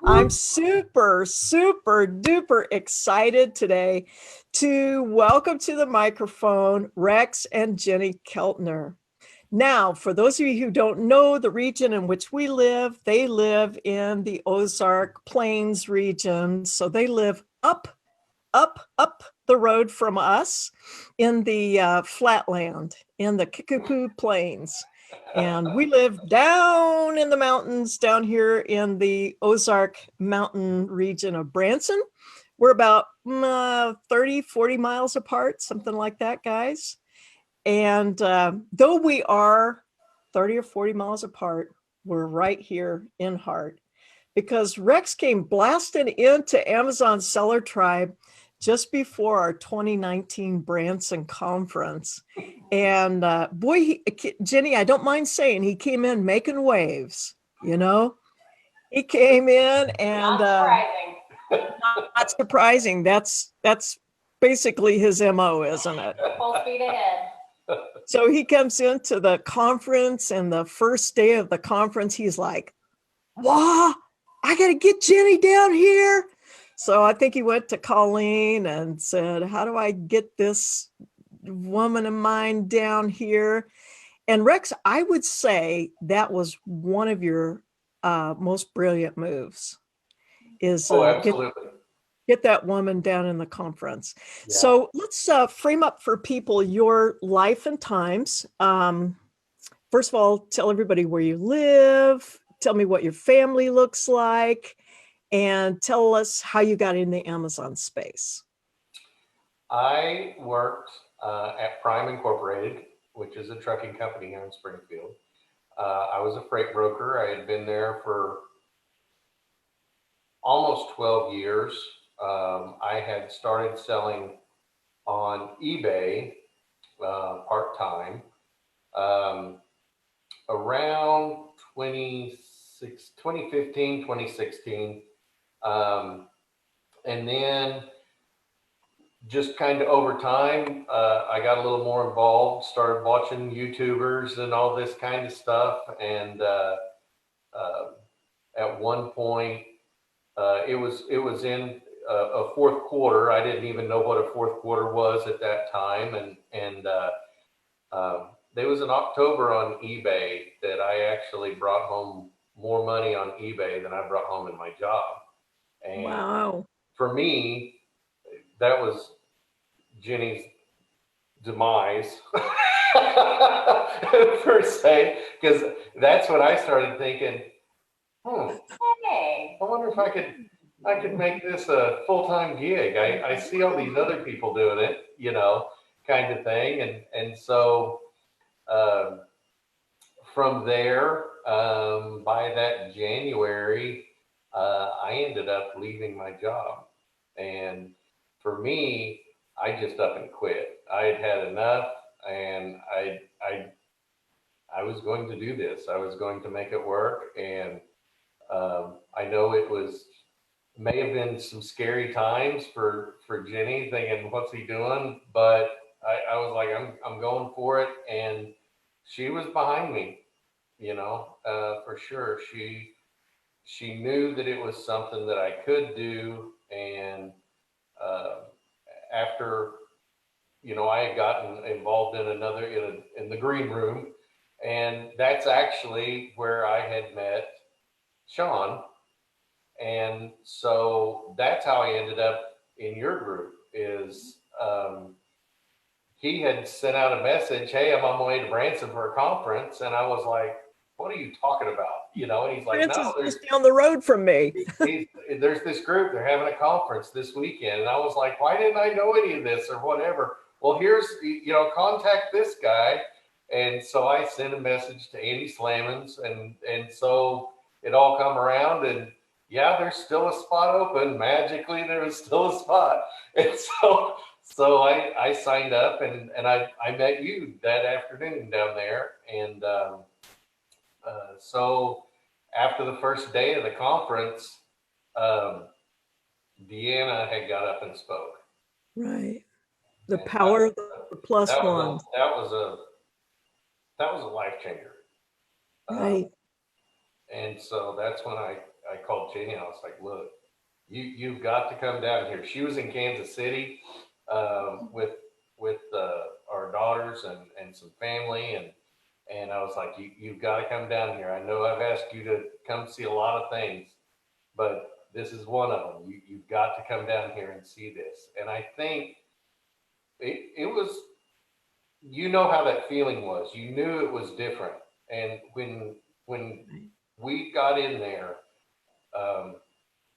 I'm super, super duper excited today to welcome to the microphone Rex and Jenny Keltner. Now, for those of you who don't know the region in which we live, they live in the Ozark Plains region. So they live up the road from us in the flatland, in the Kickapoo Plains. And we live down in the mountains down here in the Ozark Mountain region of Branson. We're about 30, 40 miles apart, something like that, guys. And though we are 30 or 40 miles apart, we're right here in heart because Rex came blasting into Amazon Seller Tribe just before our 2019 Branson conference. And boy, Jenny, I don't mind saying he came in making waves, you know? He came in and not surprising. That's basically his MO, isn't it? Full speed ahead. So he comes into the conference, and the first day of the conference, he's like, "Wow, I got to get Jenny down here." So I think he went to Colleen and said, "How do I get this woman of mine down here?" And Rex, I would say that was one of your most brilliant moves. Is get that woman down in the conference. Yeah. So let's frame up for people your life and times. First of all, tell everybody where you live. Tell me what your family looks like, and tell us how you got in the Amazon space. I worked at Prime Incorporated, which is a trucking company here in Springfield. I was a freight broker. I had been there for almost 12 years. I had started selling on eBay part-time around 2015, 2016. And then just kind of over time, I got a little more involved, started watching YouTubers and all this kind of stuff. And at one point, it was in a fourth quarter. I didn't even know what a fourth quarter was at that time. And there was an October on eBay that I actually brought home more money on eBay than I brought home in my job. And wow. For me, that was Jenny's demise per se, because that's when I started thinking, Hey. I wonder if I could make this a full-time gig. I see all these other people doing it, kind of thing. And so from there, by that January, I ended up leaving my job. And for me, I just up and quit. I had had enough, and I was going to do this. I was going to make it work. And I know it may have been some scary times for Jenny, thinking, what's he doing? But I was like, I'm going for it. And she was behind me, for sure. She knew that it was something that I could do. And after, I had gotten involved in in the green room, and that's actually where I had met Sean. And so that's how I ended up in your group. Is he had sent out a message, "Hey, I'm on my way to Branson for a conference," and I was like, "What are you talking about?" And he's like, Branson's just down the road from me. There's this group, they're having a conference this weekend. And I was like, why didn't I know any of this or whatever? Well, here's, contact this guy. And so I sent a message to Andy Slamans, and so it all come around, and yeah, there's still a spot open. Magically, there was still a spot. And so I signed up, and I met you that afternoon down there. And so after the first day of the conference, Deanna had got up and spoke. Right. The power of the plus one. That was a life changer. Right. And so that's when I I called Jenny and I was like, look, you've got to come down here. She was in Kansas City with our daughters and some family, and I was like, you've got to come down here. I know I've asked you to come see a lot of things, but this is one of them. You've got to come down here and see this. And I think it was, you know how that feeling was. You knew it was different. And when we got in there,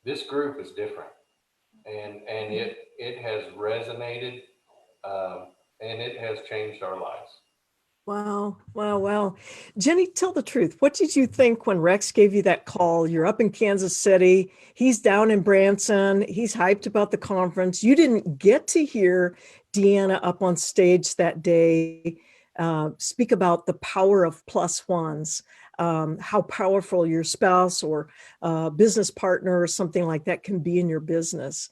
this group is different, and it has resonated, and it has changed our lives. Wow, wow, wow. Jenny, tell the truth. What did you think when Rex gave you that call? You're up in Kansas City. He's down in Branson. He's hyped about the conference. You didn't get to hear Deanna up on stage that day speak about the power of plus ones, how powerful your spouse or business partner or something like that can be in your business.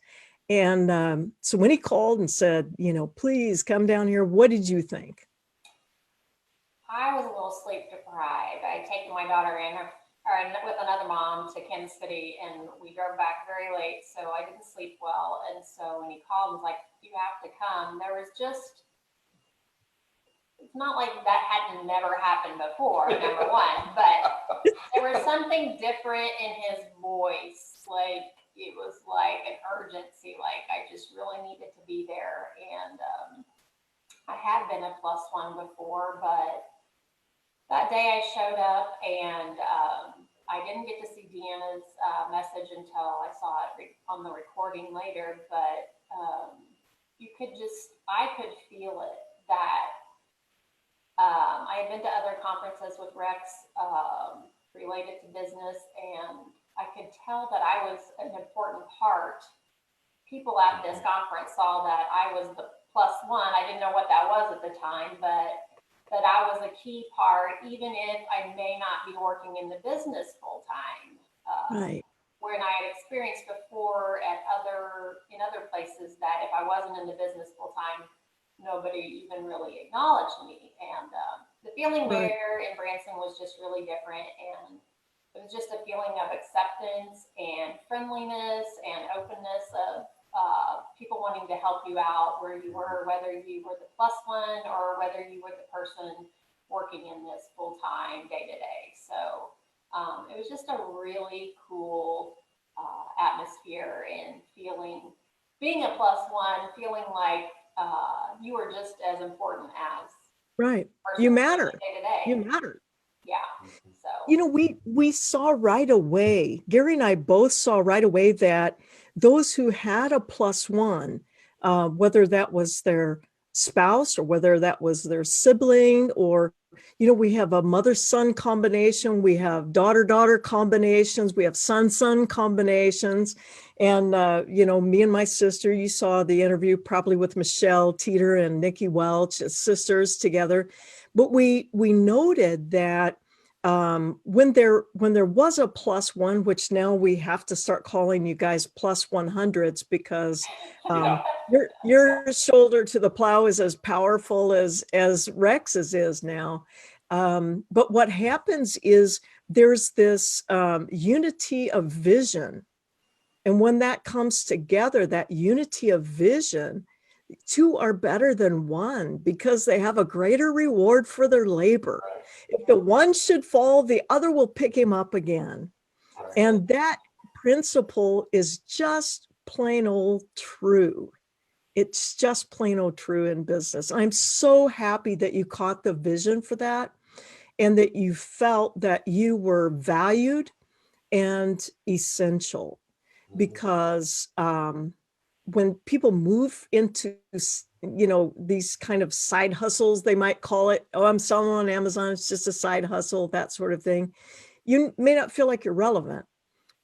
And so when he called and said, please come down here, what did you think? I was a little sleep deprived. I had taken my daughter with another mom to Kansas City, and we drove back very late, so I didn't sleep well. And so when he called and was like, you have to come, there was just, it's not like that hadn't never happened before, number one, but there was something different in his voice. Like, it was like an urgency, like I just really needed to be there. And I had been a plus one before, but that day I showed up, and I didn't get to see Deanna's message until I saw it on the recording later, but I could feel it, that I had been to other conferences with Rex related to business, and I could tell that I was an important part. People at this conference saw that I was the plus one. I didn't know what that was at the time, but that I was a key part, even if I may not be working in the business full time. Right. When I had experienced before in other places that if I wasn't in the business full time, nobody even really acknowledged me. And the feeling Right. there in Branson was just really different. And it was just a feeling of acceptance and friendliness and openness of people wanting to help you out where you were, whether you were the plus one or whether you were the person working in this full time day to day. So it was just a really cool atmosphere, and being a plus one, feeling like you were just as important as Right. You matter. day to day. You matter. Yeah. So we saw right away, Gary and I both saw right away that those who had a plus one, whether that was their spouse or whether that was their sibling, or, we have a mother-son combination, we have daughter-daughter combinations, we have son-son combinations. And, me and my sister, you saw the interview probably with Michelle Teeter and Nikki Welch as sisters together. But we noted that when there was a plus one, which now we have to start calling you guys plus 100s, because your shoulder to the plow is as powerful as Rex's is now. But what happens is there's this unity of vision. And when that comes together, that unity of vision, two are better than one because they have a greater reward for their labor. If the one should fall, the other will pick him up again. And that principle is just plain old true. It's just plain old true in business. I'm so happy that you caught the vision for that, and that you felt that you were valued and essential. Because when people move into, these kind of side hustles, they might call it, oh, I'm selling on Amazon, it's just a side hustle, that sort of thing. You may not feel like you're relevant,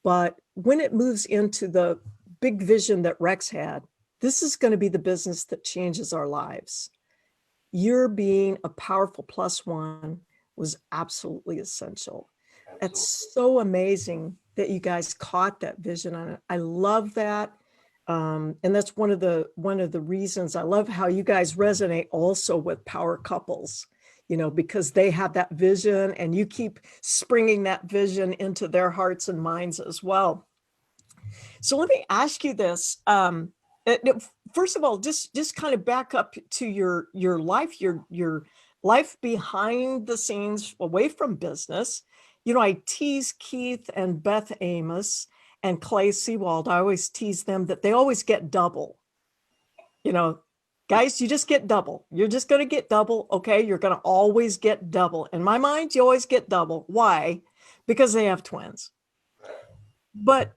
but when it moves into the big vision that Rex had, this is going to be the business that changes our lives. Your being a powerful plus one was absolutely essential. It's so amazing that you guys caught that vision on it. I love that. And that's one of the reasons I love how you guys resonate also with power couples. because they have that vision and you keep springing that vision into their hearts and minds as well. So let me ask you this. First of all, just kind of back up to your life, your life behind the scenes, away from business. I tease Keith and Beth Amos and Clay Seawald. I always tease them that they always get double. Guys, you just get double. You're just going to get double. Okay. You're going to always get double. In my mind, you always get double. Why? Because they have twins. But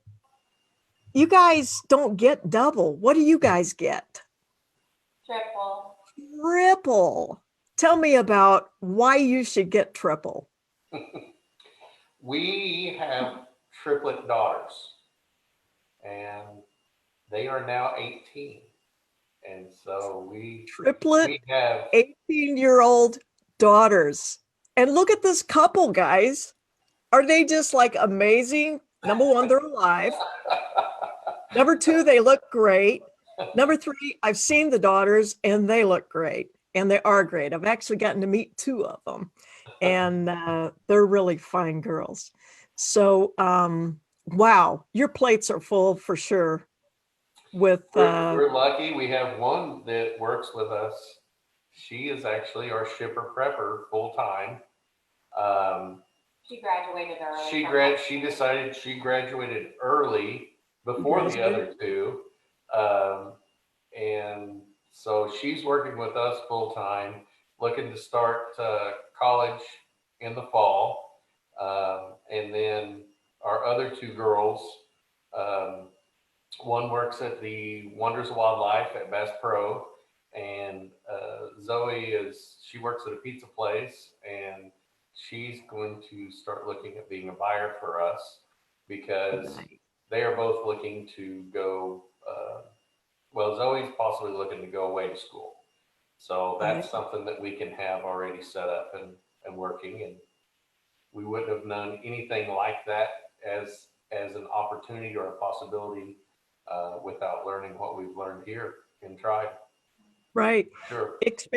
you guys don't get double. What do you guys get? Triple. Triple. Tell me about why you should get triple. We have triplet daughters, and they are now 18. And so we have 18-year-old daughters. And look at this couple, guys. Are they just like amazing? Number one, they're alive. Number two, they look great. Number three, I've seen the daughters and they look great. And they are great. I've actually gotten to meet two of them. And they're really fine girls. So, wow, your plates are full for sure. We're lucky. We have one that works with us. She is actually our shipper prepper full time. She graduated early. She decided she graduated early before the other two. And so she's working with us full time, looking to start college in the fall. And then our other two girls, one works at the Wonders of Wildlife at Bass Pro, and Zoe she works at a pizza place, and she's going to start looking at being a buyer for us because they are both looking to go. Well, Zoe's possibly looking to go away to school, so that's something that we can have already set up and working, and we wouldn't have known anything like that as an opportunity or a possibility without learning what we've learned here in Tribe. Right. Sure. It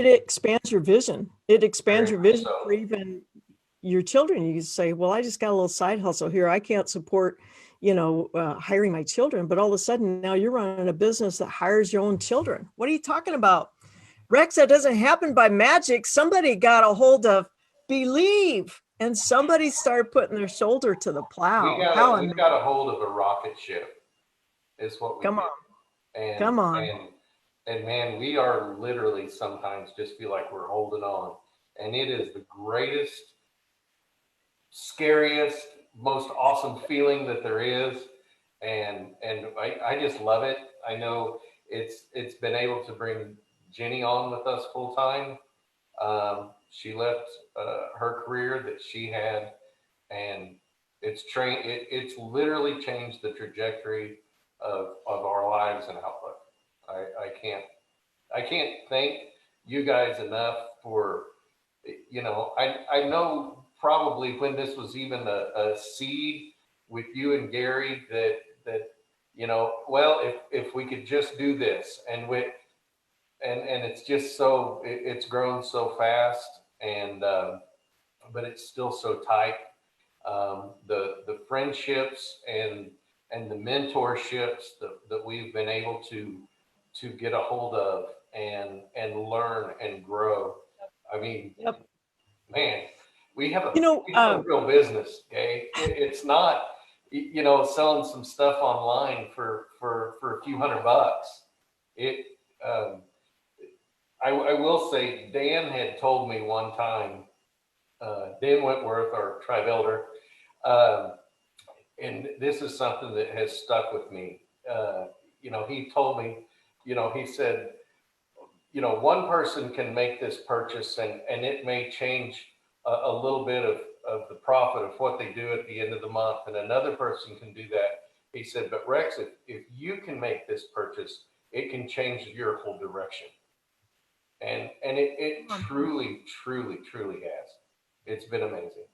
expands your vision. It expands your vision for even your children. You can say, well, I just got a little side hustle here. I can't support, hiring my children, but all of a sudden now you're running a business that hires your own children. What are you talking about? Rex, that doesn't happen by magic. Somebody got a hold of believe, and somebody started putting their shoulder to the plow. We got a hold of a rocket ship. Is what we Come did. on. And man, we are literally sometimes just feel like we're holding on. And it is the greatest, scariest, most awesome feeling that there is. And I just love it. I know it's been able to bring Jenny on with us full time. She left her career that she had, and it's literally changed the trajectory of our lives and outlook. I can't thank you guys enough for, I know probably when this was even a seed with you and Gary that well, if we could just do this, and it's just so it's grown so fast, and but it's still so tight. The friendships and the mentorships that we've been able to get a hold of and learn and grow. I mean, man, we have a real business. Okay, it's not selling some stuff online for a few $100. I will say, Dan had told me one time, Dan Wentworth, our tribe elder, and this is something that has stuck with me. He told me, he said, one person can make this purchase and it may change a little bit of the profit of what they do at the end of the month, and another person can do that. He said, but Rex, if you can make this purchase, it can change your whole direction. And it truly has. It's been amazing.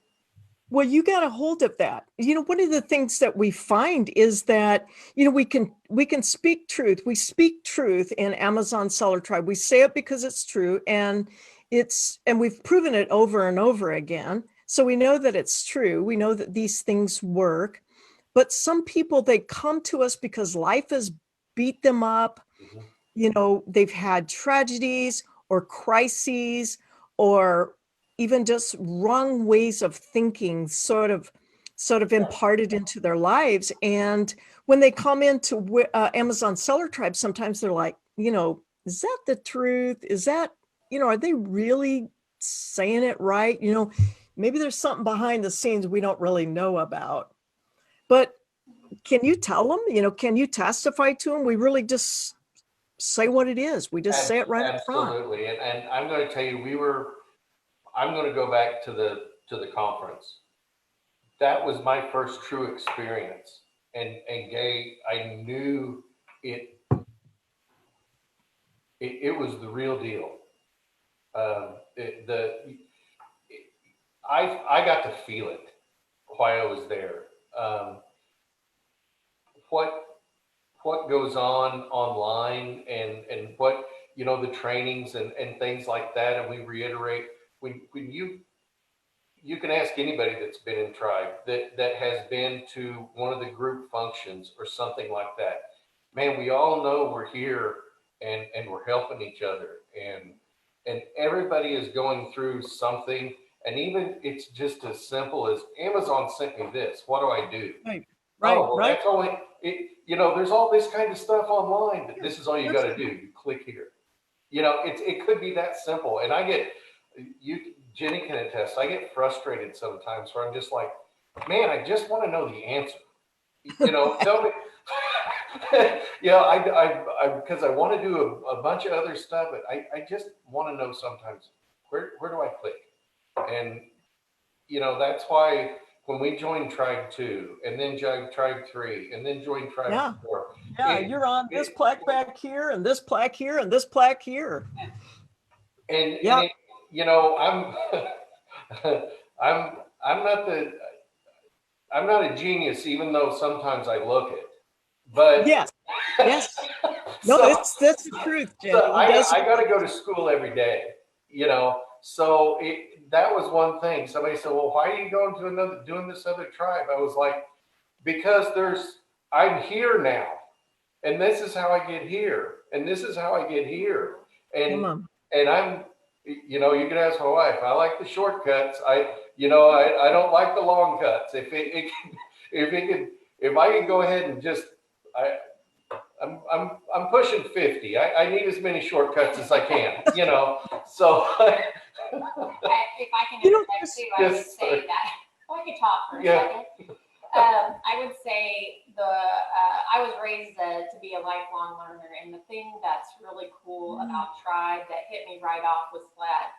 Well, you got a hold of that. One of the things that we find is that, we can speak truth. We speak truth in Amazon Seller Tribe. We say it because it's true. And and we've proven it over and over again. So we know that it's true. We know that these things work. But some people, they come to us because life has beat them up. They've had tragedies or crises, or even just wrong ways of thinking sort of imparted into their lives. And when they come into Amazon Seller Tribe, sometimes they're like, is that the truth? Is that, are they really saying it right? Maybe there's something behind the scenes we don't really know about. But can you tell them, can you testify to them? We really just say what it is. We just say it right up front. Absolutely. And I'm going to tell you, I'm going to go back to the conference. That was my first true experience. And Gay, I knew it was the real deal. I got to feel it while I was there. What goes on online and what, the trainings and things like that. And we reiterate, when you can ask anybody that's been in Tribe that has been to one of the group functions or something like that. Man, we all know we're here and we're helping each other, and everybody is going through something. And even it's just as simple as Amazon sent me this. What do I do? Right. Oh, well, that's only it. There's all this kind of stuff online. That this is all you got to do. You click here. It could be that simple. And Jenny can attest. I get frustrated sometimes where I'm just like, man, I just want to know the answer. Tell me. Because I want to do a bunch of other stuff, but I just want to know sometimes where do I click? And that's why when we joined Tribe 2 and then joined Tribe 3 and then joined Tribe 4. Yeah, you're on this plaque back here and this plaque here and this plaque here. And I'm not a genius, even though sometimes I look it. But yes. No, that's the truth, Jenny. So I got to go to school every day, So that was one thing. Somebody said, "Well, why are you going to doing this other tribe?" I was like, "Because I'm here now, and this is how I get here, and this is how I get here, and I'm, you can ask my wife. I like the shortcuts. I don't like the long cuts. If I can go ahead and just I'm pushing 50. I need as many shortcuts as I can, So if I can interject too, I would say that I could talk for a second. I would say I was raised to be a lifelong learner, and the thing that's really cool about Tribe that hit me right off was that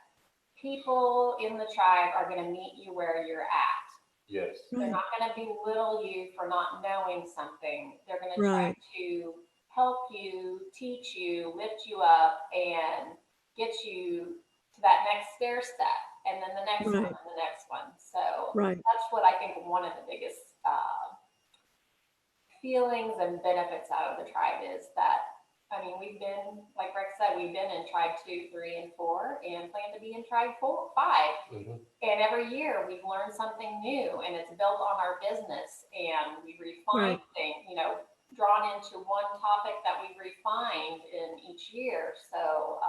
people in the Tribe are going to meet you where you're at. Yes. They're not going to belittle you for not knowing something. They're going to try to help you, teach you, lift you up, and get you to that next stair step, and then the next one, and the next one. So that's what I think one of the biggest feelings and benefits out of the Tribe is that, we've been, like Rex said, we've been in Tribe 2, 3, and 4, and plan to be in Tribe 4, 5. And every year we've learned something new, and it's built on our business, and we refine things, drawn into one topic that we've refined in each year. So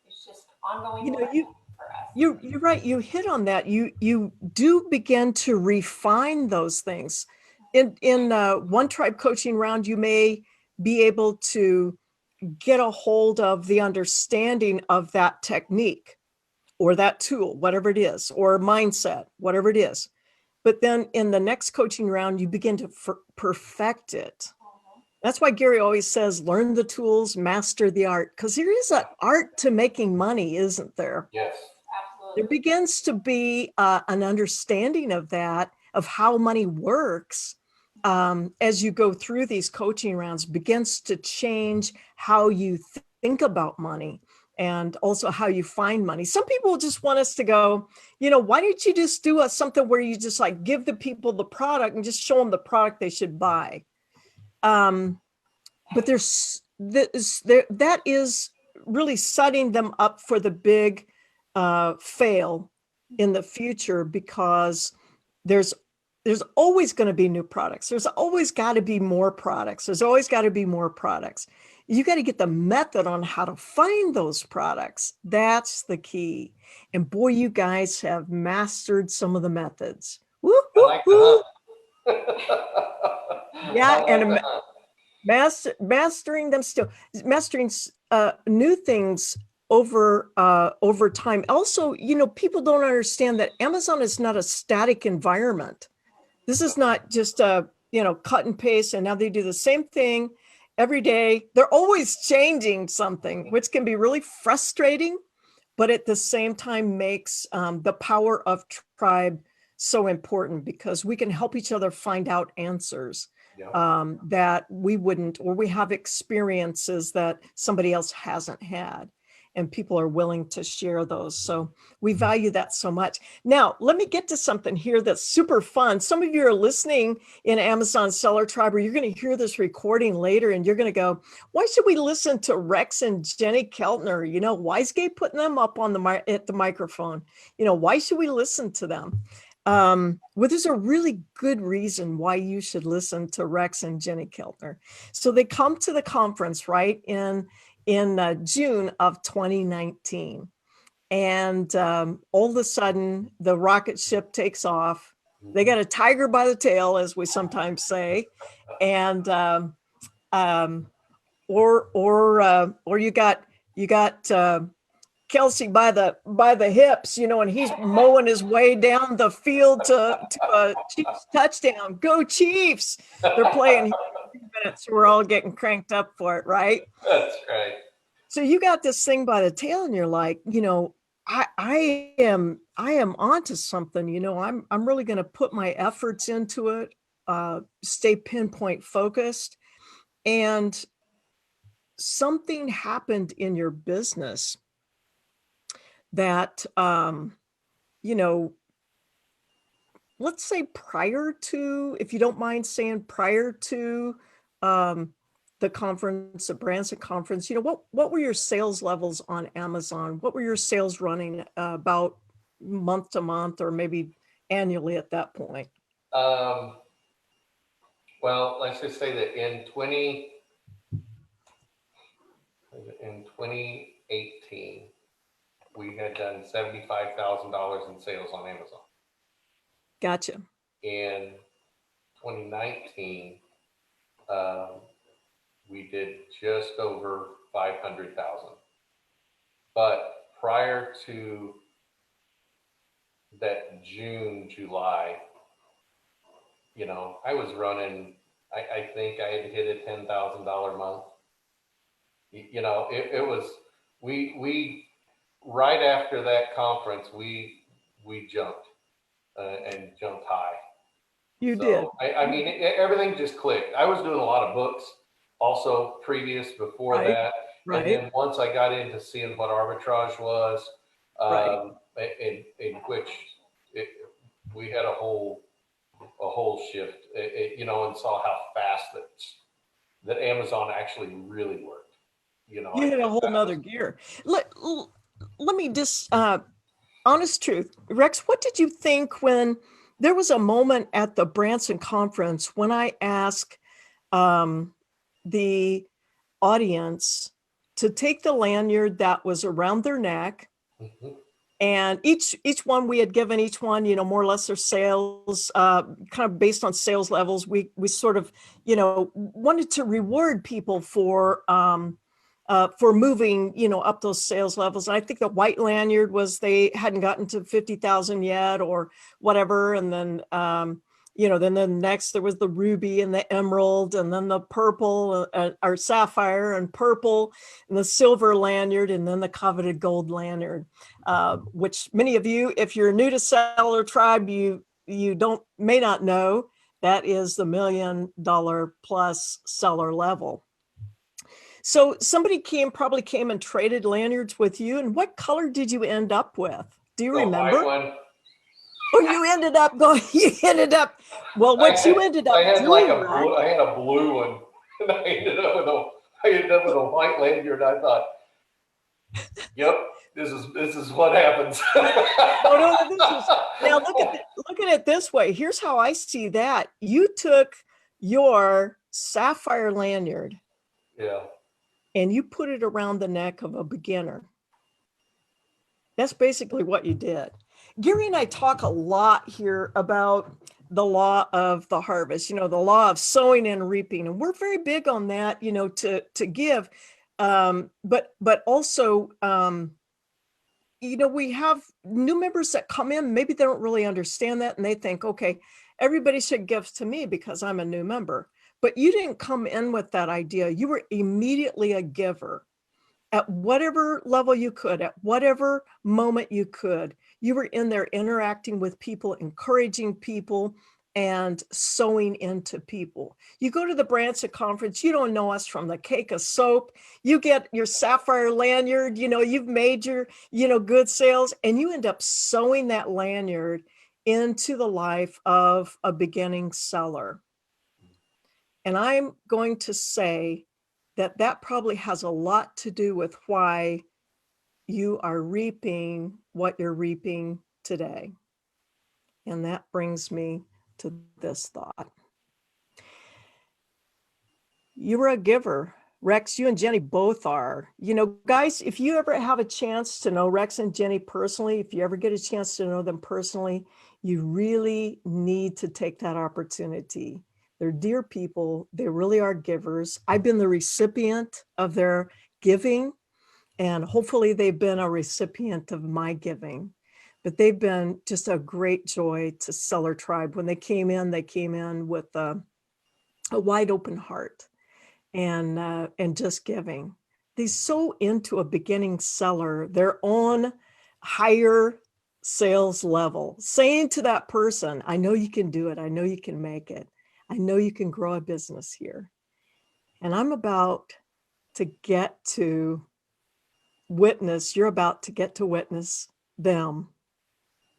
it's just ongoing learning for us. You're right. You hit on that. You do begin to refine those things. In one Tribe coaching round, you may be able to get a hold of the understanding of that technique or that tool, whatever it is, or mindset, whatever it is. But then in the next coaching round, you begin to perfect it. That's why Gary always says, learn the tools, master the art, because there is an art to making money, isn't there? Yes, absolutely. There begins to be an understanding of that, of how money works. As you go through these coaching rounds, begins to change how you think about money and also how you find money. Some people just want us to go, why don't you just do something where you just like give the people the product and just show them the product they should buy. But that is really setting them up for the big fail in the future, because there's always going to be new products. There's always got to be more products. There's always got to be more products. You got to get the method on how to find those products. That's the key. And boy, you guys have mastered some of the methods. Woo, I woo, like woo. the hunt. Yeah, I like and the hunt. mastering them still, mastering new things over time. Also, people don't understand that Amazon is not a static environment. This is not just a cut and paste, and now they do the same thing every day. They're always changing something, which can be really frustrating, but at the same time makes the power of tribe so important, because we can help each other find out answers Yep. that we wouldn't, or we have experiences that somebody else hasn't had, and people are willing to share those. So we value that so much. Now, let me get to something here that's super fun. Some of you are listening in Amazon Seller Tribe, or you're going to hear this recording later, and you're going to go, why should we listen to Rex and Jenny Keltner? Why is Gabe putting them up on at the microphone? Why should we listen to them? Well, there's a really good reason why you should listen to Rex and Jenny Keltner. So they come to the conference, right, in June of 2019. And all of a sudden, the rocket ship takes off. They got a tiger by the tail, as we sometimes say. And or you got Kelsey by the hips, and he's mowing his way down the field to a Chiefs touchdown. Go Chiefs! They're playing here in 2 minutes. We're all getting cranked up for it, right? That's right. So you got this thing by the tail, and you're like, I am onto something. I'm really going to put my efforts into it, stay pinpoint focused, and something happened in your business that, let's say prior to, if you don't mind saying, prior to the conference, the Branson conference, what were your sales levels on Amazon? What were your sales running about month to month, or maybe annually at that point? Well, let's just say that in 2018, we had done $75,000 in sales on Amazon. Gotcha. In 2019, we did just over 500,000. But prior to that June, July, I was running, I think I had hit a $10,000 month. It was, we right after that conference, we jumped and jumped high. You did. I mean, everything just clicked. I was doing a lot of books also before Right, that. right. And then once I got into seeing what arbitrage was, Right. in which we had a whole shift, and saw how fast that Amazon actually really worked. You hit a whole nother gear. Let me just, honest truth, Rex, what did you think when there was a moment at the Branson conference when I asked the audience to take the lanyard that was around their neck, and each one, we had given each one, more or less their sales, kind of based on sales levels. We sort of, wanted to reward people for moving, up those sales levels. And I think the white lanyard was, they hadn't gotten to 50,000 yet or whatever. And then, then next there was the ruby and the emerald, and then the purple or sapphire and purple, and the silver lanyard, and then the coveted gold lanyard, which many of you, if you're new to Seller Tribe, you may not know, that is the $1 million plus seller level. So somebody probably came and traded lanyards with you. And what color did you end up with? Do you remember? The white one. Oh, you ended up, well, what you ended up doing, right? I had a blue one, and I ended up with a white lanyard. I thought, yep, this is what happens. No, this is, now look at it this way. Here's how I see that. You took your sapphire lanyard Yeah. and you put it around the neck of a beginner. That's basically what you did. Gary and I talk a lot here about the law of the harvest, the law of sowing and reaping. And we're very big on that, to give. But also, we have new members that come in, maybe they don't really understand that. And they think, okay, everybody should give to me because I'm a new member. But you didn't come in with that idea. You were immediately a giver. At whatever level you could, at whatever moment you could, you were in there interacting with people, encouraging people, and sewing into people. You go to the Branson conference, you don't know us from the cake of soap. You get your sapphire lanyard, you've made your, good sales, and you end up sewing that lanyard into the life of a beginning seller. And I'm going to say that probably has a lot to do with why you are reaping what you're reaping today. And that brings me to this thought. You were a giver. Rex, you and Jenny both are. Guys, if you ever have a chance to know Rex and Jenny personally, if you ever get a chance to know them personally, you really need to take that opportunity. They're dear people. They really are givers. I've been the recipient of their giving, and hopefully they've been a recipient of my giving. But they've been just a great joy to Seller Tribe. When they came in with a wide open heart and just giving. They're so into a beginning seller, their own higher sales level, saying to that person, I know you can do it. I know you can make it. I know you can grow a business here. And I'm about to get to witness, you're about to get to witness them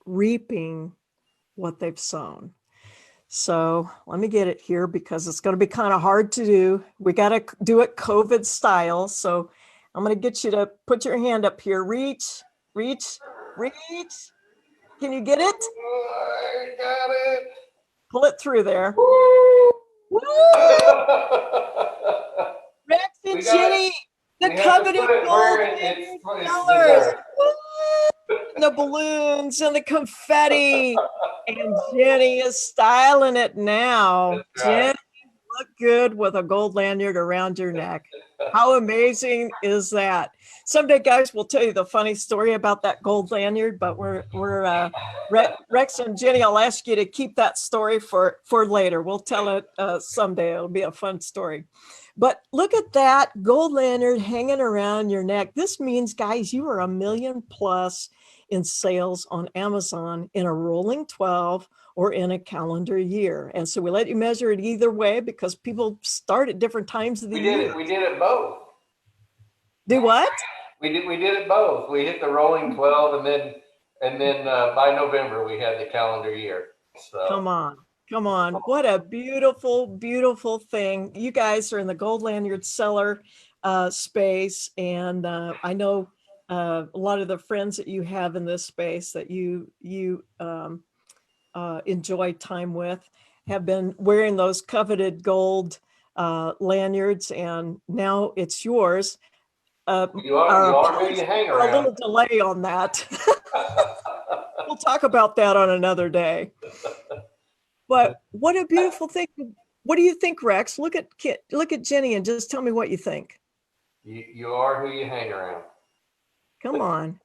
reaping what they've sown. So let me get it here because it's going to be kind of hard to do. We got to do it COVID style. So I'm going to get you to put your hand up here. Reach, reach, reach. Can you get it? I got it. Pull it through there. Woo! Woo! Rex and Jenny, the coveted gold sellers. The balloons and the confetti. And Jenny is styling it now. That's right. Jenny, look good with a gold lanyard around your neck. How amazing is that? Someday, guys, we'll tell you the funny story about that gold lanyard, but Rex and Jenny, I'll ask you to keep that story for later. We'll tell it someday. It'll be a fun story. But look at that gold lanyard hanging around your neck. This means, guys, you are 1 million plus in sales on Amazon in a rolling 12 or in a calendar year. And so we let you measure it either way because people start at different times of the year. We did it both. Do what? We did it both. We hit the rolling 12 and then by November we had the calendar year. So Come on. What a beautiful, beautiful thing. You guys are in the gold lanyard seller space. And I know a lot of the friends that you have in this space that you enjoy time with have been wearing those coveted gold lanyards, and now it's yours. you are who you hang around. A little delay on that. We'll talk about that on another day. But what a beautiful thing. What do you think, Rex? Look at Jenny and just tell me what you think. You are who you hang around. Come on.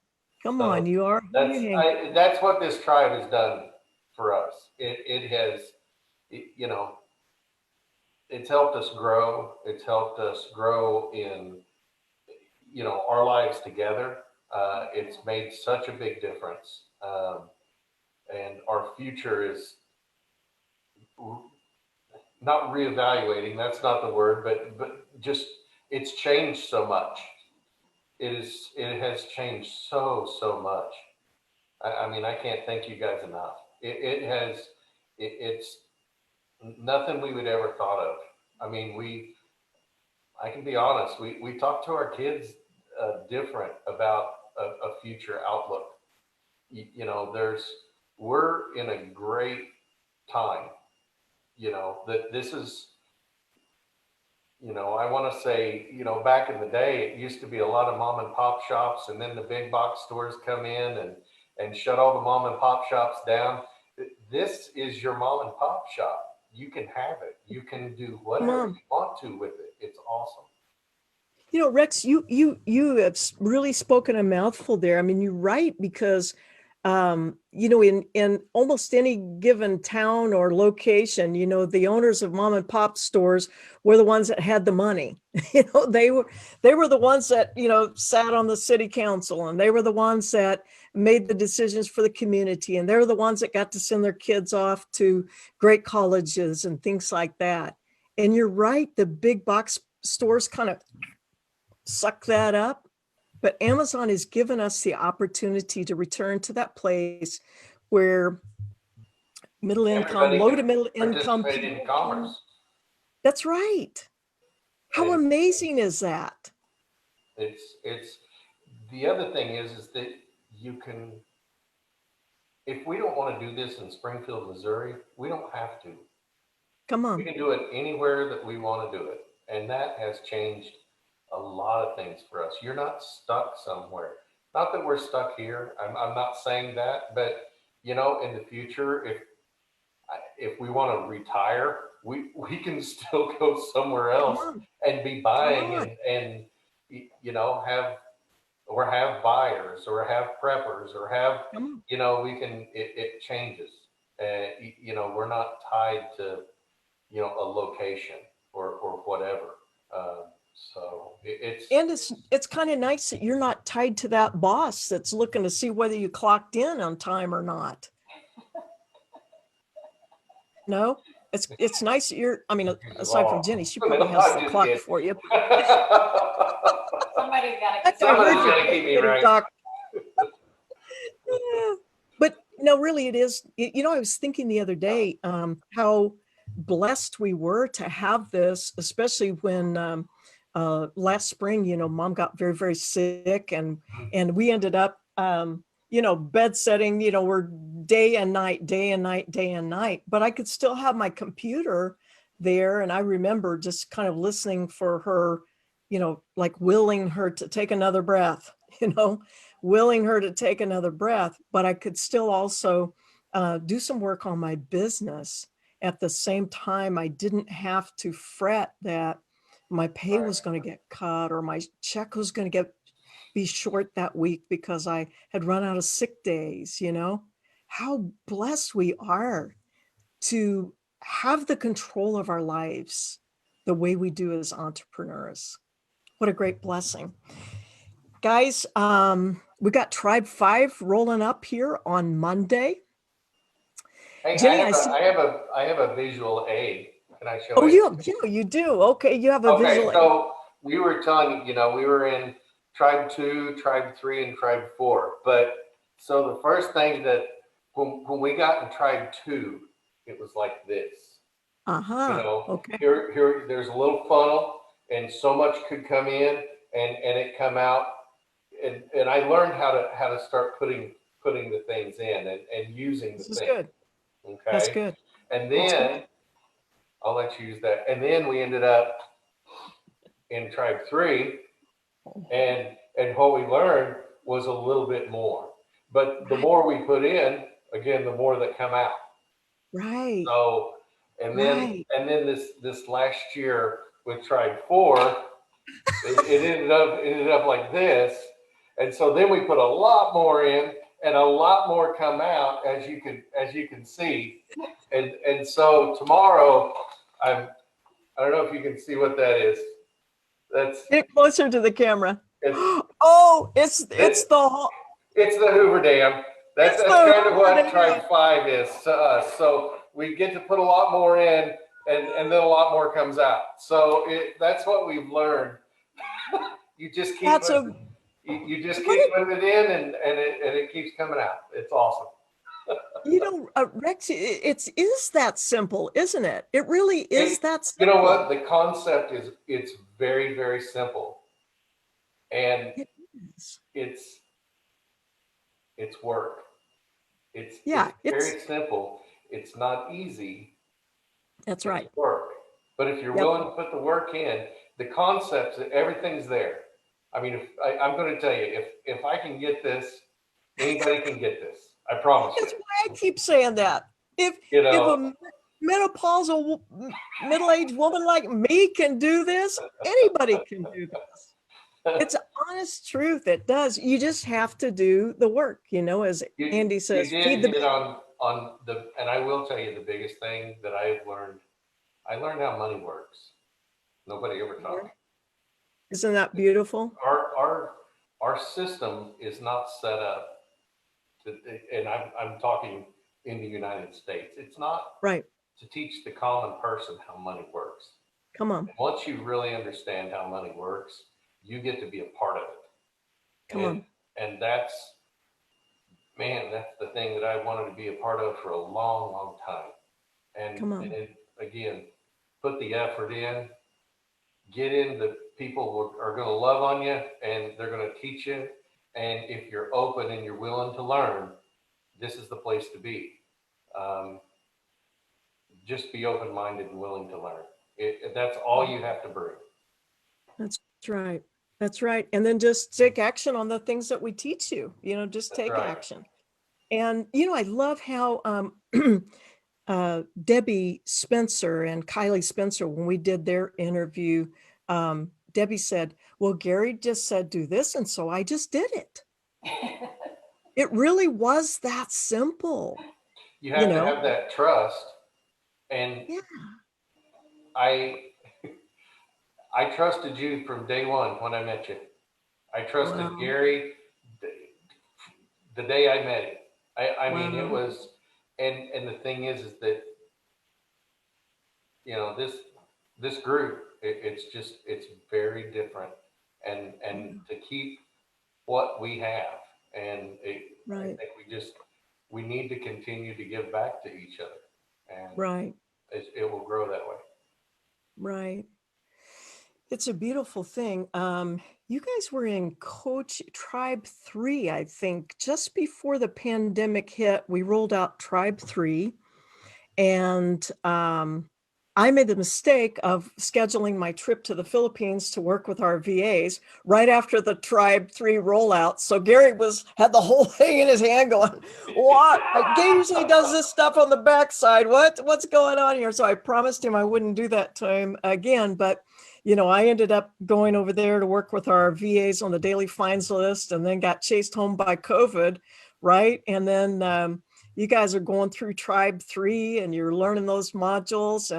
You are who you hang around. That's what this tribe has done for us. It has, it's helped us grow. It's helped us grow in, our lives together. It's made such a big difference. And our future is not reevaluating. That's not the word, but just, it's changed so much. It has changed so much. I mean, I can't thank you guys enough. It's nothing we would ever thought of. I mean, I can be honest, we talk to our kids different about a future outlook. You know, we're in a great time, you know, that this is, you know, I want to say, you know, back in the day, it used to be a lot of mom and pop shops, and then the big box stores come in and shut all the mom and pop shops down. This is your mom and pop shop. You can have it. You can do whatever you want to with it. It's awesome. You know, Rex, you have really spoken a mouthful there. I mean, you're right, because you know, in almost any given town or location, you know, the owners of mom and pop stores were the ones that had the money. You know, they were the ones that, you know, sat on the city council, and they were the ones that made the decisions for the community, and they were the ones that got to send their kids off to great colleges and things like that. And you're right, the big box stores kind of suck that up. But Amazon has given us the opportunity to return to that place where middle income, low to middle income people in commerce. That's right. How amazing is that? It's the other thing is that you can, if we don't want to do this in Springfield, Missouri, we don't have to. Come on. We can do it anywhere that we want to do it. And that has changed a lot of things for us. You're not stuck somewhere. Not that we're stuck here. I'm not saying that, but you know, in the future, if we want to retire, we can still go somewhere else and be buying and you know, have buyers or have preppers or have, you know, it changes. You know, we're not tied to, you know, a location or whatever. So it's kind of nice that you're not tied to that boss that's looking to see whether you clocked in on time or not. No, it's nice that you're, I mean, aside from Jenny, she probably has the clock for you. Somebody's got to keep me right. Yeah. But no, really it is, you know, I was thinking the other day how blessed we were to have this, especially when last spring, you know, mom got very, very sick, and we ended up, you know, bed setting, you know, we're day and night, day and night, day and night, but I could still have my computer there. And I remember just kind of listening for her, you know, like willing her to take another breath, you know, willing her to take another breath, but I could still also do some work on my business. At the same time, I didn't have to fret that my pay was going to get cut or my check was going to be short that week because I had run out of sick days. You know, how blessed we are to have the control of our lives the way we do as entrepreneurs. What a great blessing. Guys, we got Tribe 5 rolling up here on Monday. Hey, Jenny, I have a visual aid. Can I show it? Oh, you do. Okay, you have a visual aid. So we were telling, you know, we were in Tribe 2, Tribe 3, and Tribe 4. But so the first thing that when we got in Tribe 2, it was like this. You know, okay. Here, there's a little funnel, and so much could come in, and it come out, and I learned how to start putting the things in and using the things. This is good. Okay, that's good. And then I'll let you use that. And then we ended up in Tribe 3, and what we learned was a little bit more. But the more we put in, again, the more that come out. Right. So, and then this last year with Tribe 4, it ended up like this. And so then we put a lot more in, and a lot more come out, as you can see. And so tomorrow, I don't know if you can see what that is. That's get closer to the camera. It's the Hoover Dam. That's kind of what Tribe 5 is to us. So we get to put a lot more in, and then a lot more comes out. So that's what we've learned. You just keep you just keep putting it in, and it keeps coming out. It's awesome. You know, Rex, is that simple, isn't it? It really is that simple. You know what? The concept it's very, very simple. And it's It's work. Yeah, It's very simple. It's not easy. that's It's right. work. But if you're Yep. willing to put the work in, the concepts, everything's there. I mean, I'm going to tell you, if I can get this, anybody can get this. I promise you. That's why I keep saying that. If You if know, a menopausal middle-aged woman like me can do this, anybody can do this. It's an honest truth. It does. You just have to do the work, as Andy you says, did feed the hit on the, and I will tell you the biggest thing that I've learned. I learned how money works. Nobody ever taught bear. me. Isn't that beautiful? Our system is not set up to, and I'm talking in the United States. It's not Right. to teach the common person how money works. Come on. Once you really understand how money works, you get to be a part of it. Come on. And that's, man, that's the thing that I wanted to be a part of for a long, long time. Come And on. it, again, put the effort in, get in. The people are going to love on you and they're going to teach you. And if you're open and you're willing to learn, this is the place to be. Um, just be open-minded and willing to learn. That's all you have to bring. That's right. That's right. And then just take action on the things that we teach you, just That's take right. action. And, I love how Debbie Spencer and Kylie Spencer, when we did their interview, Debbie said, well, Gary just said, do this. And so I just did it. It really was that simple. You have to have that trust. And yeah. I trusted you from day one when I met you. I trusted Wow. Gary the day I met him. I mean, Wow. it was, and the thing is that, this group, it's very different, and to keep what we have, and I Right. think we need to continue to give back to each other, and Right. it will grow that way. Right. It's a beautiful thing. You guys were in Coach Tribe 3, I think, just before the pandemic hit. We rolled out Tribe 3, and I made the mistake of scheduling my trip to the Philippines to work with our VAs right after the Tribe 3 rollout. So Gary had the whole thing in his hand going, what? Gary usually does this stuff on the backside. What's going on here? So I promised him I wouldn't do that to him again. But, I ended up going over there to work with our VAs on the daily fines list, and then got chased home by COVID, right? And then you guys are going through Tribe 3 and you're learning those modules.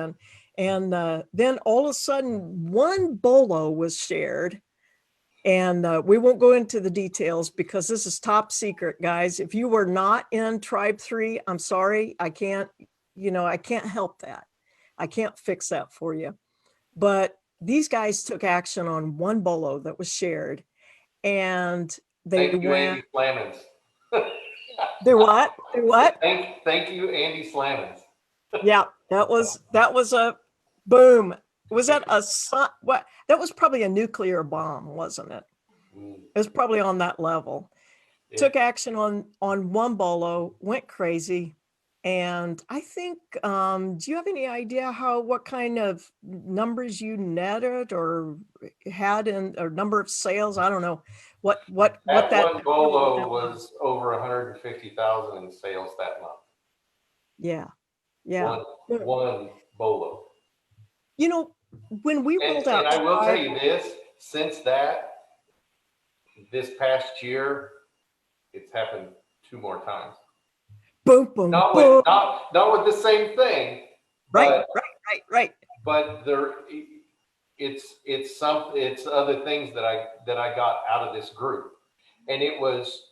And then all of a sudden, one bolo was shared. And we won't go into the details because this is top secret, guys. If you were not in Tribe 3, I'm sorry. I can't help that. I can't fix that for you. But these guys took action on one bolo that was shared. And they Thank you, went. Andy Slamans. They what? They what? Thank you, Andy Slamans. Yeah, that was a boom. Was that what? That was probably a nuclear bomb, wasn't it? It was probably on that level. Yeah. Took action on one bolo, went crazy. And I think, do you have any idea what kind of numbers you netted or had or number of sales? I don't know what That that one bolo was over 150,000 in sales that month. Yeah. Yeah. One bolo. When we rolled out, and I will tell you this, since this past year, it's happened 2 more times. Boom, boom, not boom. With, not with the same thing. Right. But it's other things that I got out of this group. And it was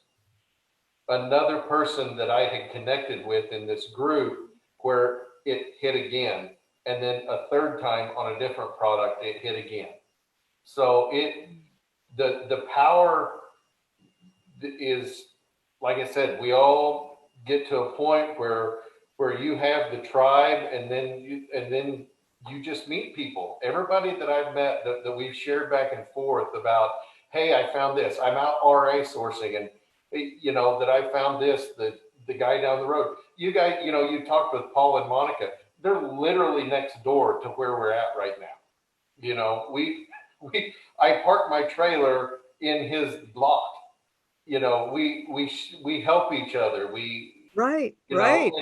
another person that I had connected with in this group where it hit again. And then a third time on a different product, it hit again. So the power is, like I said, we all get to a point where you have the tribe, and then you just meet people. Everybody that I've met that we've shared back and forth about, hey, I found this. I'm out RA sourcing, that I found this, the guy down the road. You guys, you talked with Paul and Monica. They're literally next door to where we're at right now. I parked my trailer in his lot. We help each other. Right, right.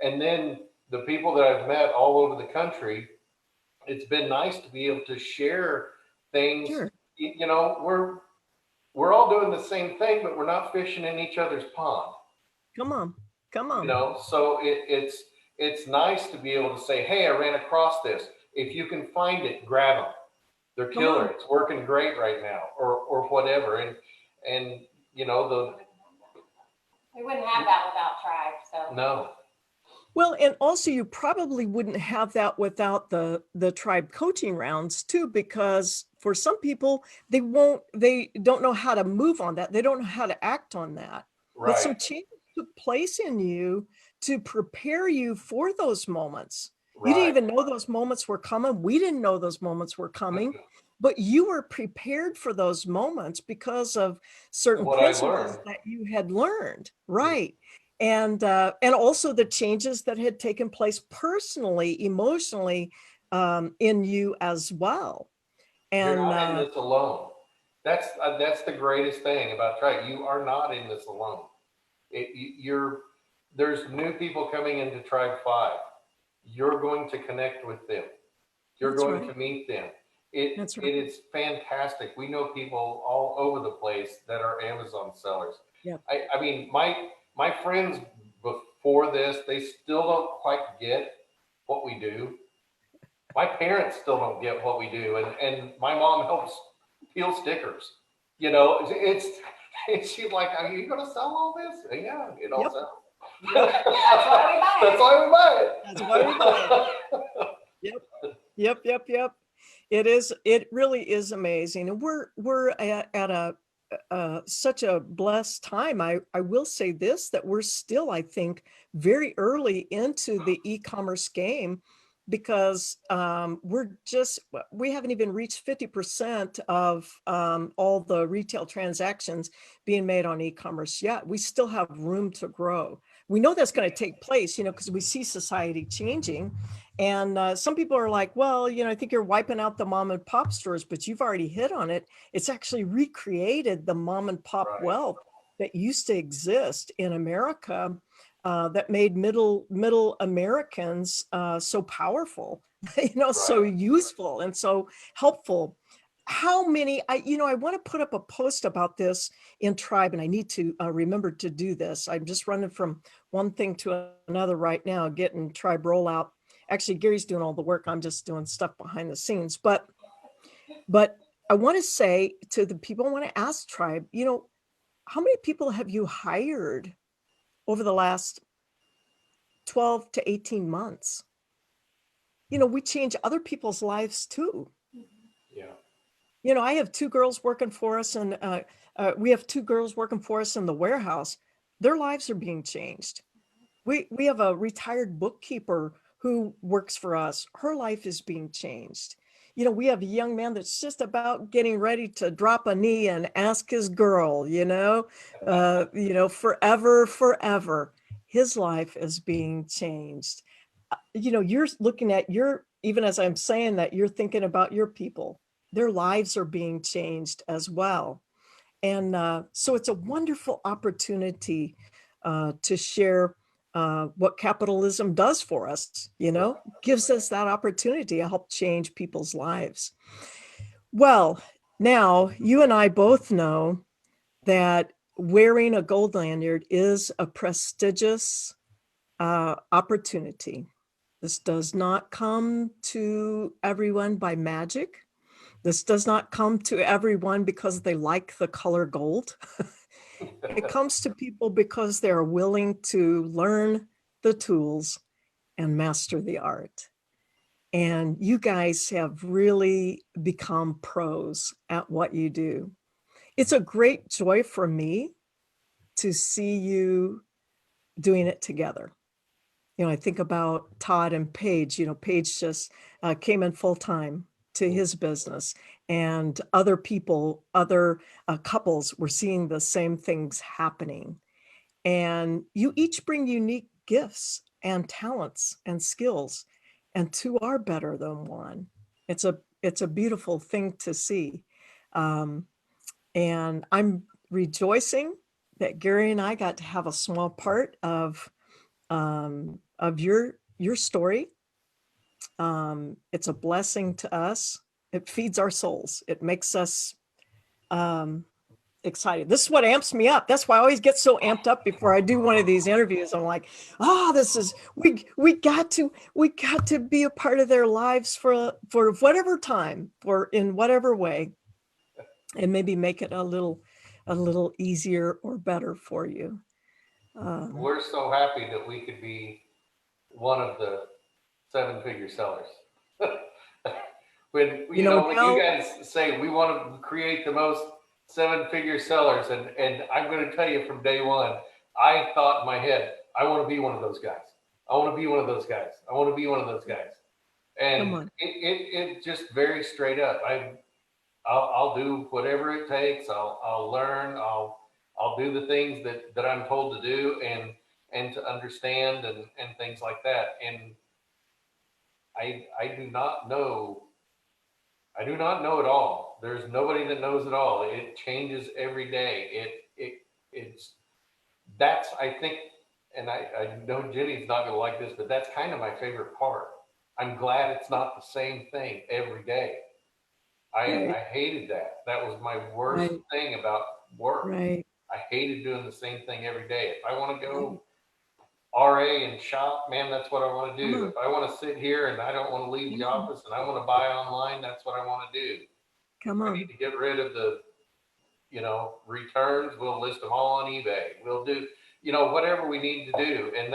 And then the people that I've met all over the country, it's been nice to be able to share things. Sure. We're all doing the same thing, but we're not fishing in each other's pond. Come on. Come on. So it's nice to be able to say, hey, I ran across this. If you can find it, grab them. They're killer. It's working great right now, or whatever. And the we wouldn't have that without Tribe. So no. Well, and also you probably wouldn't have that without the Tribe coaching rounds too, because for some people they don't know how to move on that. They don't know how to act on that. Right. But some changes took place in you to prepare you for those moments. Right. You didn't even know those moments were coming. We didn't know those moments were coming, but you were prepared for those moments because of certain principles that you had learned. Right. And also the changes that had taken place personally, emotionally, in you as well. And you're not in this alone. That's the greatest thing about Tribe. You are not in this alone. There's new people coming into Tribe 5. You're going to connect with them. You're going to meet them. It is fantastic. We know people all over the place that are Amazon sellers. Yeah. I mean, my friends before this, they still don't quite get what we do. My parents still don't get what we do, and my mom helps peel stickers. She's like, are you going to sell all this? Yeah, it all sells. That's why we buy it. That's why we buy it. That's why we buy it. Yep. It really is amazing. And we're at such a blessed time. I will say this, that we're still, I think, very early into the e-commerce game, because we haven't even reached 50% of all the retail transactions being made on e-commerce yet. We still have room to grow. We know that's going to take place, because we see society changing. And some people are like, well, I think you're wiping out the mom and pop stores, but you've already hit on it. It's actually recreated the mom and pop wealth that used to exist in America, that made middle Americans so powerful, so useful and so helpful. How many, I want to put up a post about this in Tribe, and I need to remember to do this. I'm just running from one thing to another right now, getting Tribe rollout. Actually, Gary's doing all the work. I'm just doing stuff behind the scenes. But I want to say to the people, I want to ask Tribe, how many people have you hired over the last 12 to 18 months? We change other people's lives too. Yeah. I have two girls working for us, and we have two girls working for us in the warehouse. Their lives are being changed. We have a retired bookkeeper who works for us. Her life is being changed. We have a young man that's just about getting ready to drop a knee and ask his girl, forever. His life is being changed. You're looking at even as I'm saying that, you're thinking about your people. Their lives are being changed as well. And so it's a wonderful opportunity to share what capitalism does for us, gives us that opportunity to help change people's lives. Well, now you and I both know that wearing a gold lanyard is a prestigious opportunity. This does not come to everyone by magic. This does not come to everyone because they like the color gold. It comes to people because they're willing to learn the tools and master the art. And you guys have really become pros at what you do. It's a great joy for me to see you doing it together. I think about Todd and Paige. Paige just came in full time to his business, and other people, other couples were seeing the same things happening. And you each bring unique gifts and talents and skills, and two are better than one. It's a beautiful thing to see. And I'm rejoicing that Gary and I got to have a small part of your story. It's a blessing to us. It feeds our souls. It makes us excited. This is what amps me up. That's why I always get so amped up before I do one of these interviews. I'm like, oh, this is we got to be a part of their lives for whatever time, for in whatever way, and maybe make it a little easier or better for you. We're so happy that we could be one of the 7-figure sellers. When you guys say we want to create the most 7-figure sellers, and I'm going to tell you from day one, I thought in my head, I want to be one of those guys. I want to be one of those guys. I want to be one of those guys. And it just very straight up. I'll do whatever it takes. I'll learn. I'll do the things that I'm told to do and to understand and things like that. And I do not know it all. There's nobody that knows it all. It changes every day. That's, I think, and I know Jenny's not gonna like this, but that's kind of my favorite part. I'm glad it's not the same thing every day. I hated that. That was my worst thing about work. Right. I hated doing the same thing every day. If I want to go RA and shop, man, that's what I want to do. If I want to sit here and I don't want to leave the office and I want to buy online, that's what I want to do. Come on. I need to get rid of the, returns. We'll list them all on eBay. We'll do, whatever we need to do. And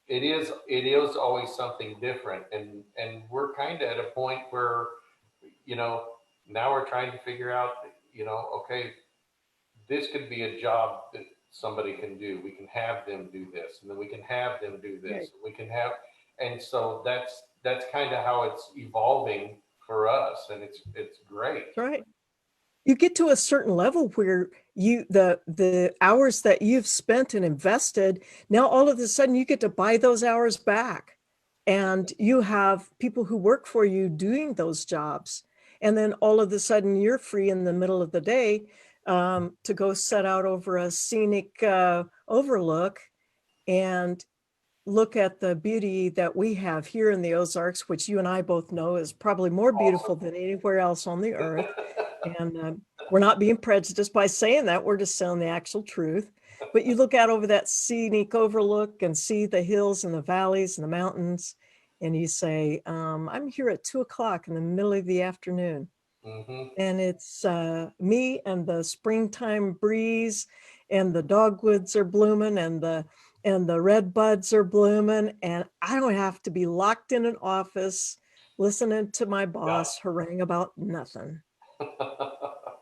it is always something different. And we're kind of at a point where, now we're trying to figure out, okay, this could be a job that somebody can do. We can have them do this, and then we can have them do this. Right. We can have, and so that's kind of how it's evolving for us, and it's great. Right. You get to a certain level where the hours that you've spent and invested, now all of a sudden you get to buy those hours back, and you have people who work for you doing those jobs. And then all of a sudden you're free in the middle of the day to go set out over a scenic overlook and look at the beauty that we have here in the Ozarks, which you and I both know is probably more beautiful than anywhere else on the earth. And we're not being prejudiced by saying that, we're just saying the actual truth. But you look out over that scenic overlook and see the hills and the valleys and the mountains, and you say, I'm here at 2:00 in the middle of the afternoon. Mm-hmm. And it's me and the springtime breeze, and the dogwoods are blooming, and the red buds are blooming, and I don't have to be locked in an office listening to my boss harangue about nothing.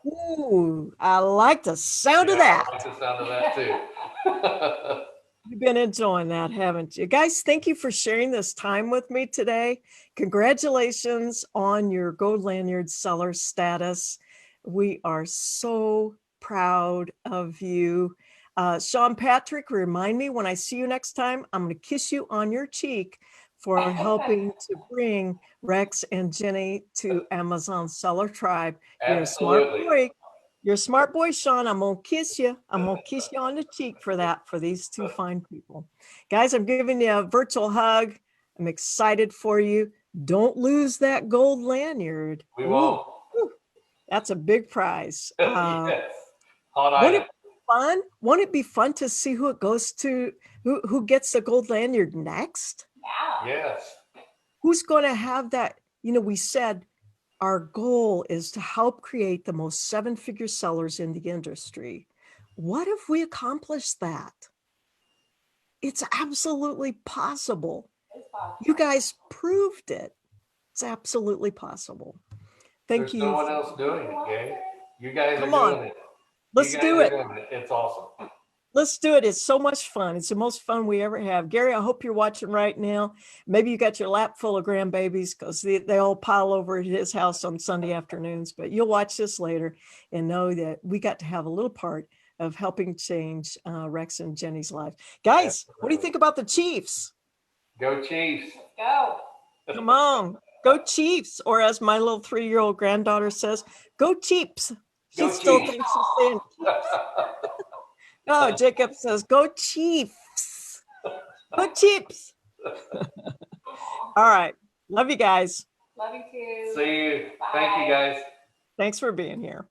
Ooh, I like the sound of that. I like the sound of that too. You've been enjoying that, haven't you? Guys, thank you for sharing this time with me today. Congratulations on your Gold Lanyard seller status. We are so proud of you. Sean Patrick, remind me when I see you next time, I'm going to kiss you on your cheek for helping to bring Rex and Jenny to Amazon Seller Tribe. You're a smart boy. You're a smart boy, Sean. I'm going to kiss you. I'm going to kiss you on the cheek for that, for these two fine people. Guys, I'm giving you a virtual hug. I'm excited for you. Don't lose that gold lanyard. We won't. Ooh, that's a big prize. Yes. Hot won't item. it be fun? Won't it be fun to see who it goes to, who gets the gold lanyard next? Yeah. Yes. Who's going to have that? We said our goal is to help create the most 7-figure sellers in the industry. What if we accomplished that? It's absolutely possible. It's possible. You guys proved it. It's absolutely possible. Thank you. There's no one else doing it, Gay. You guys Come are on. doing it. Let's do it. It's awesome. Let's do it. It's so much fun. It's the most fun we ever have. Gary, I hope you're watching right now. Maybe you got your lap full of grandbabies because they all pile over at his house on Sunday afternoons. But you'll watch this later and know that we got to have a little part of helping change Rex and Jenny's life. Guys, what do you think about the Chiefs? Go Chiefs. Go. Come on. Go Chiefs. Or as my little 3-year-old granddaughter says, go Chiefs. She Go still Chiefs. thinks she's saying Oh, Jacob says, go Chiefs. Go Chiefs. All right. Love you guys. Love you too. See you. Bye. Thank you guys. Thanks for being here.